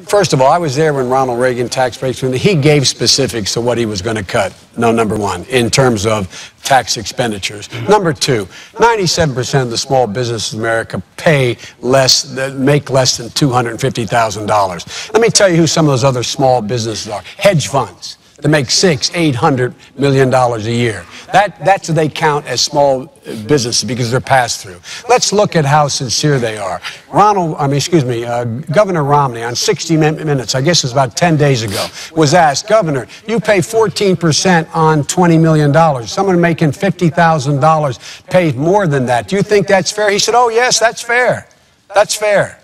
First of all, I was there when Ronald Reagan tax breaks, when he gave specifics of what he was going to cut. No, number one, in terms of tax expenditures. Number two, 97% of the small businesses in America make less than $250,000. Let me tell you who some of those other small businesses are. Hedge funds that make $600–800 million a year. That's what they count as small businesses because they're pass-through. Let's look at how sincere they are. Governor Romney on 60 Minutes, I guess it was about 10 days ago, was asked, Governor, you pay 14% on $20 million. Someone making $50,000 pays more than that. Do you think that's fair? He said, oh, yes, that's fair. That's fair.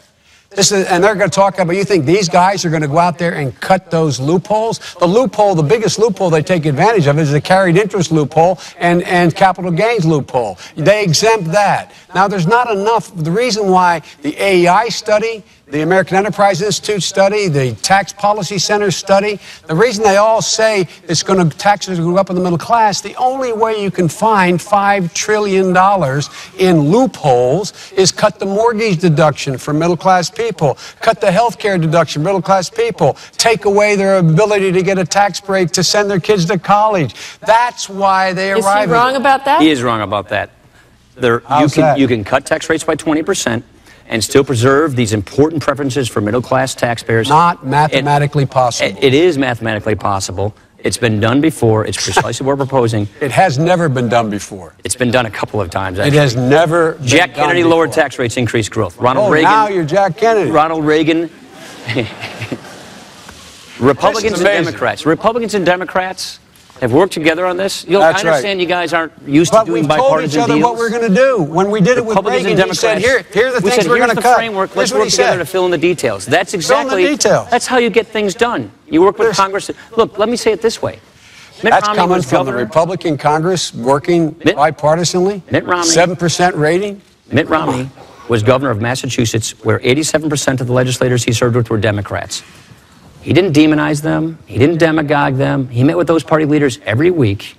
And they're going to talk about, you think these guys are going to go out there and cut those loopholes? The biggest loophole they take advantage of is the carried interest loophole and capital gains loophole. They exempt that. Now, there's not enough. The reason why the AEI study, the American Enterprise Institute study, the Tax Policy Center study, the reason they all say taxes are going to go up in the middle class, the only way you can find $5 trillion in loopholes is cut the mortgage deduction for middle class people, cut the health care deduction for middle class people, take away their ability to get a tax break to send their kids to college. That's why they arrive. Is he wrong about that? He is wrong about that. You can cut tax rates by 20%. And still preserve these important preferences for middle-class taxpayers. Not mathematically possible. It is mathematically possible. It's been done before. It's precisely what we're proposing. It has never been done before. It's been done a couple of times, actually. It has never been Jack Kennedy done lowered before. tax rates, increased growth. Ronald Reagan. Now you're Jack Kennedy. Ronald Reagan. Republicans and Democrats have worked together on this. I understand you guys aren't used to doing bipartisan deals. But we told each other what we're going to do. When we did it with Reagan, he said, here are the things we're going to cut. Framework. Let's work together to fill in the details. That's exactly, that's how you get things done. You work with Congress. Look, let me say it this way. That's coming from the Republican Congress working bipartisanly. Mitt Romney. 7% rating. Mitt Romney was governor of Massachusetts, where 87% of the legislators he served with were Democrats. He didn't demonize them. He didn't demagogue them. He met with those party leaders every week.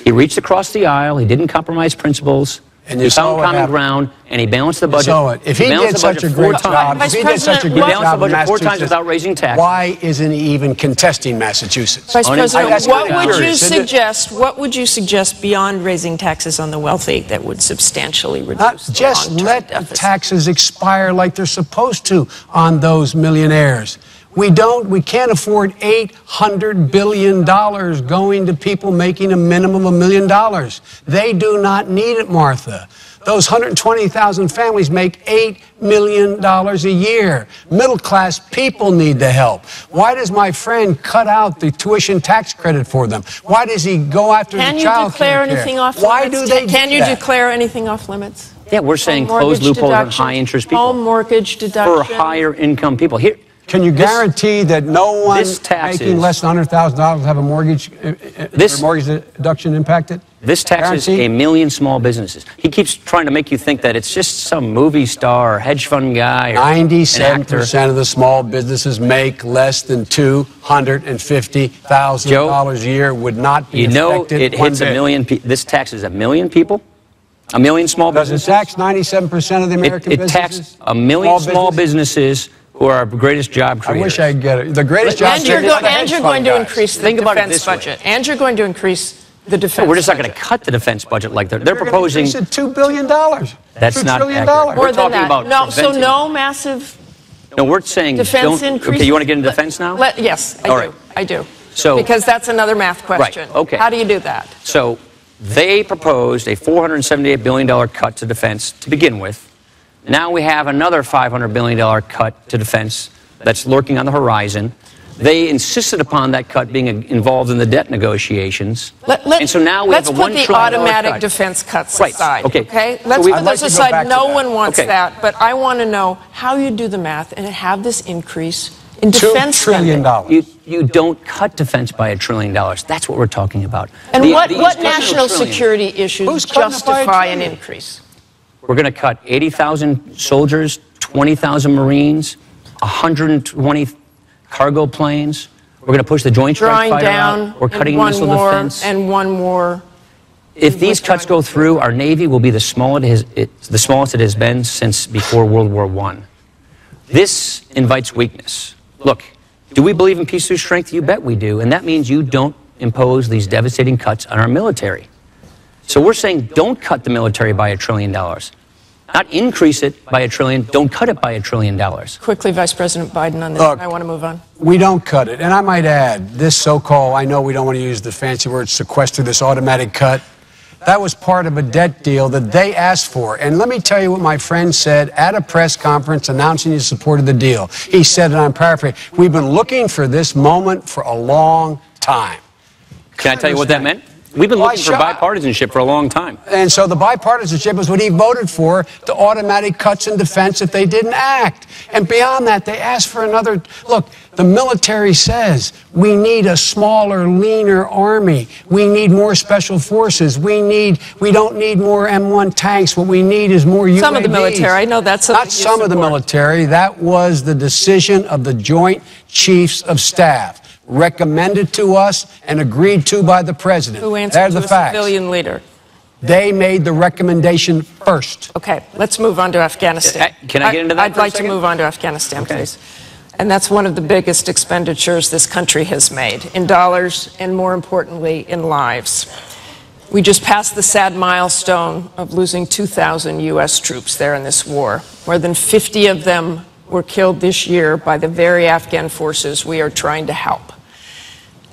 He reached across the aisle. He didn't compromise principles. And he found common ground, and he balanced the budget. If he did such a great job, he balanced the budget 4 times without raising taxes. Why isn't he even contesting Massachusetts? Vice President, what would you suggest beyond raising taxes on the wealthy that would substantially reduce the just let the taxes expire like they're supposed to on those millionaires. We can't afford $800 billion going to people making a minimum of $1 million. They do not need it, Martha. Those 120,000 families make $8 million a year. Middle-class people need the help. Why does my friend cut out the tuition tax credit for them? Why does he go after the child care? Can you declare anything off limits? Why do they do that? Can you declare anything off limits? Yeah, we're saying close loopholes on high-interest people. Home mortgage deduction. For higher-income people. Here. Can you guarantee that no one making less than $100,000 have a mortgage deduction impacted? This taxes a million small businesses. He keeps trying to make you think that it's just some movie star or hedge fund guy or 97% of the small businesses make less than $250,000 a year would not be affected. It hits a million people. This taxes a million people? A million small businesses? Does it tax 97% of the American businesses? It taxed a million small businesses who are our greatest job creators. I wish I could get it. The greatest job creators. And you're going to increase the defense budget. And you're going to increase the defense budget. We're just not going to cut the defense budget like they're proposing. They said $2 billion. That's not accurate. More than that. So no massive. No, we're saying defense increase. Okay, you want to get into defense now? Yes, I do. So because that's another math question. Right. Okay. How do you do that? So they proposed a $478 billion cut to defense to begin with. Now we have another $500 billion cut to defense that's lurking on the horizon. They insisted upon that cut being involved in the debt negotiations. And so now we have a $1 trillion cut. Let's put the automatic defense cuts aside. Okay. Let's put those aside. No one wants that. But I want to know how you do the math and have this increase in defense spending. $2 trillion. You don't cut defense by $1 trillion. That's what we're talking about. And what national security issues justify an increase? We're going to cut 80,000 soldiers, 20,000 Marines, 120 cargo planes. We're going to push the Joint Strike Fighter out. We're cutting missile defense. And one more. If these cuts go through, our Navy will be the smallest it has been since before World War I. This invites weakness. Look, do we believe in peace through strength? You bet we do. And that means you don't impose these devastating cuts on our military. So we're saying don't cut the military by $1 trillion. Not increase it by $1 trillion. Don't cut it by $1 trillion. Quickly, Vice President Biden on this. Look, I want to move on. We don't cut it. And I might add, this so-called, I know we don't want to use the fancy word sequester, this automatic cut, that was part of a debt deal that they asked for. And let me tell you what my friend said at a press conference announcing his support of the deal. He said, and I'm paraphrasing, we've been looking for this moment for a long time. Can I tell you what that meant? We've been looking for bipartisanship for a long time. And so the bipartisanship is what he voted for, the automatic cuts in defense if they didn't act. And beyond that, they asked for another. Look, the military says we need a smaller, leaner army. We need more special forces. We don't need more M1 tanks. What we need is more UAVs. Some of the military, I know that's not some of the military. That was the decision of the Joint Chiefs of Staff, recommended to us and agreed to by the president. Who answered to a civilian leader? They made the recommendation first. Okay, let's move on to Afghanistan. Can I get into that? I'd like to move on to Afghanistan, please. And that's one of the biggest expenditures this country has made, in dollars and, more importantly, in lives. We just passed the sad milestone of losing 2,000 U.S. troops there in this war. More than 50 of them were killed this year by the very Afghan forces we are trying to help.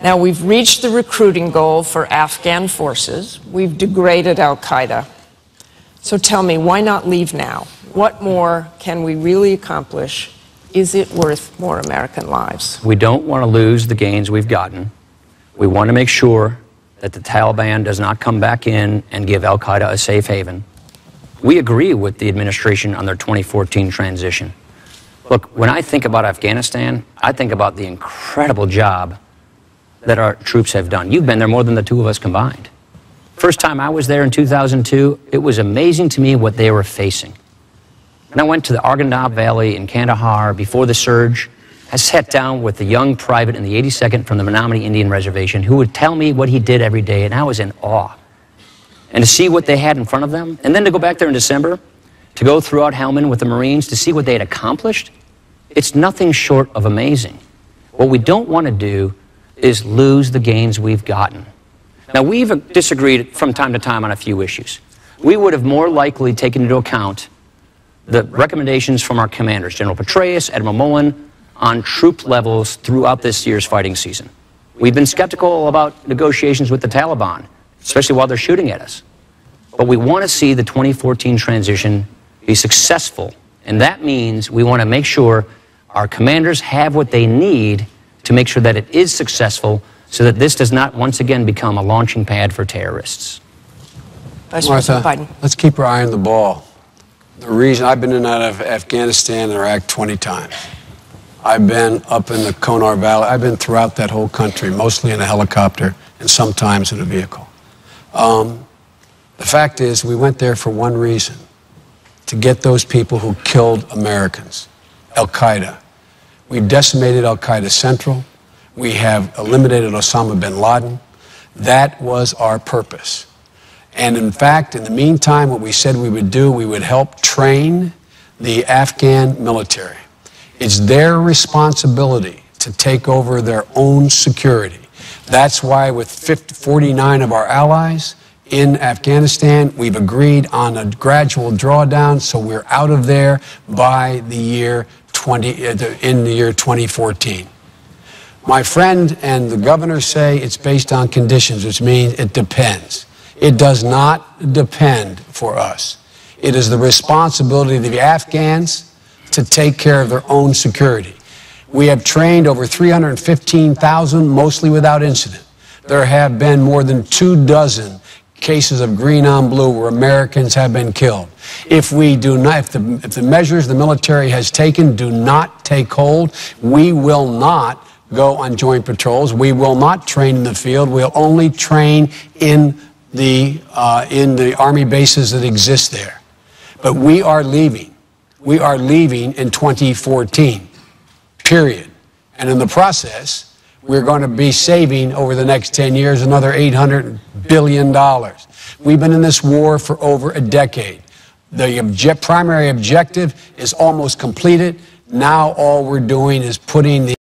Now, we've reached the recruiting goal for Afghan forces. We've degraded al-Qaeda. So tell me, why not leave now? What more can we really accomplish? Is it worth more American lives? We don't want to lose the gains we've gotten. We want to make sure that the Taliban does not come back in and give al-Qaeda a safe haven. We agree with the administration on their 2014 transition. Look, when I think about Afghanistan, I think about the incredible job that our troops have done. You've been there more than the two of us combined. First time I was there in 2002, it was amazing to me what they were facing. And I went to the Arghandab Valley in Kandahar before the surge. I sat down with a young private in the 82nd from the Menominee Indian Reservation who would tell me what he did every day, and I was in awe. And to see what they had in front of them, and then to go back there in December, to go throughout Helmand with the Marines, to see what they had accomplished, it's nothing short of amazing. What we don't want to do is lose the gains we've gotten. Now, we've disagreed from time to time on a few issues. We would have more likely taken into account the recommendations from our commanders, General Petraeus, Admiral Mullen, on troop levels throughout this year's fighting season. We've been skeptical about negotiations with the Taliban, especially while they're shooting at us. But we want to see the 2014 transition be successful, and that means we want to make sure our commanders have what they need to make sure that it is successful so that this does not once again become a launching pad for terrorists. Vice President Biden. Let's keep our eye on the ball. The reason I've been in and out of Afghanistan and Iraq 20 times. I've been up in the Konar Valley. I've been throughout that whole country, mostly in a helicopter and sometimes in a vehicle. The fact is, we went there for one reason, to get those people who killed Americans, al-Qaeda. We've decimated al-Qaeda Central. We have eliminated Osama bin Laden. That was our purpose. And in fact, in the meantime, what we said we would do, we would help train the Afghan military. It's their responsibility to take over their own security. That's why with 49 of our allies in Afghanistan, we've agreed on a gradual drawdown, so we're out of there by the year in the year 2014. My friend and the governor say it's based on conditions, which means it depends. It does not depend for us. It is the responsibility of the Afghans to take care of their own security. We have trained over 315,000, mostly without incident. There have been more than 24 cases of green on blue where Americans have been killed. If we do not, if the measures the military has taken do not take hold, we will not go on joint patrols. We will not train in the field. We'll only train in the Army bases that exist there. But we are leaving. We are leaving in 2014, period. And in the process, we're going to be saving over the next 10 years another $800 billion. We've been in this war for over a decade. The primary objective is almost completed. Now all we're doing is putting the